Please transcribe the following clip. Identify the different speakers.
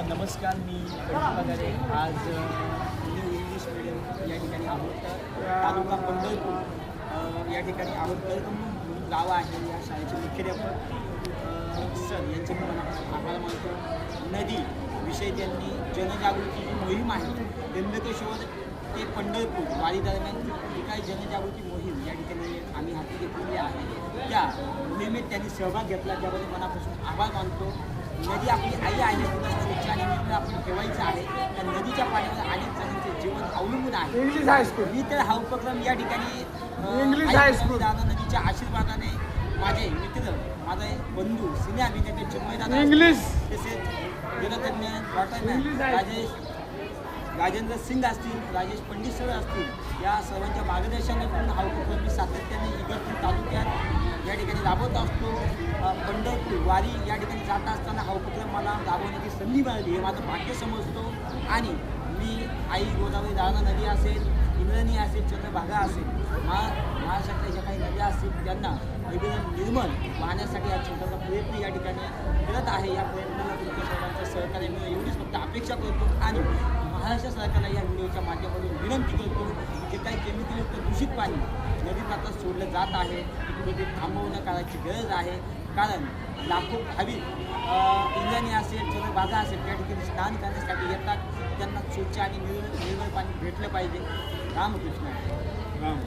Speaker 1: नमस्कार, मी पगारे. आज new English medium या ठिकाणी आहोत. तालुका पंढरपूर या ठिकाणी आहोत. म्हणून गाव आहे. या शाळेचे मुख्याध्यापक सर यांचे मी मनापासून आभार मानतो. नदी विषयी त्यांनी जनजागृतीची मोहीम आहे. त्र्यंबकेश्वर ते पंढरपूर वारी दरम्यान जी काही जनजागृती मोहीम या ठिकाणी आम्ही हाती घेतलेली आहे, त्या मोहिमेत त्यांनी सहभाग घेतला. त्याबद्दल मनापासून आभार मानतो. नदी आपली आई आहे. तिला स्वच्छ आणि निर्मळ आपण ठेवायचं आहे. त्या नदीच्या पाण्यावर अनेक जणांचे जीवन अवलंबून आहे.
Speaker 2: इंग्लिश हायस्कूल
Speaker 1: मी तर हा उपक्रम या ठिकाणी
Speaker 2: इंग्लिश हायस्कूल
Speaker 1: नदीच्या आशीर्वादाने माझे मित्र, माझा बंधू, सिने अभिनेते चिन्मयदादा
Speaker 2: इंग्लिश
Speaker 1: तसेच जलतज्ञ वॉटरमॅन राजेंद्र सिंग असतील, राजेश पंडित सर असतील, या सर्वांच्या मार्गदर्शनातून हा उपक्रम मी सातत्याने इगतपूर तालुक्यात या ठिकाणी राबवत असतो. पंढरपूर वारी या ठिकाणी जात असताना हा उपक्रम मला राबवण्याची संधी मिळाली हे माझं भाग्य समजतो. आणि मी आई गोदावरी दारणा नदी असेल, इंद्रायणी असेल, चंद्रभागा असेल, महाराष्ट्रातल्या ज्या काही नद्या असतील त्यांना एकदम निर्मळ वाहण्यासाठी हा छोटासा प्रयत्न या ठिकाणी करत आहे. या प्रयत्नाला तुमच्या सर्वांचं सहकार्य मिळेल एवढीच फक्त अपेक्षा करतो. आणि महाराष्ट्र सरकारला या व्हिडिओच्या माध्यमातून विनंती करतो, जे काही केमिकलयुक्त दूषित पाणी नदीत आता सोडलं जात आहे ते थांबवणं करायची गरज आहे. कारण लाखो भाविक इंद्रायणी असेल, चंद्रभागा असेल त्या ठिकाणी स्नान करण्यासाठी येतात. त्यांना स्वच्छ आणि निर्मळ पाणी भेटलं पाहिजे. रामकृष्ण राम.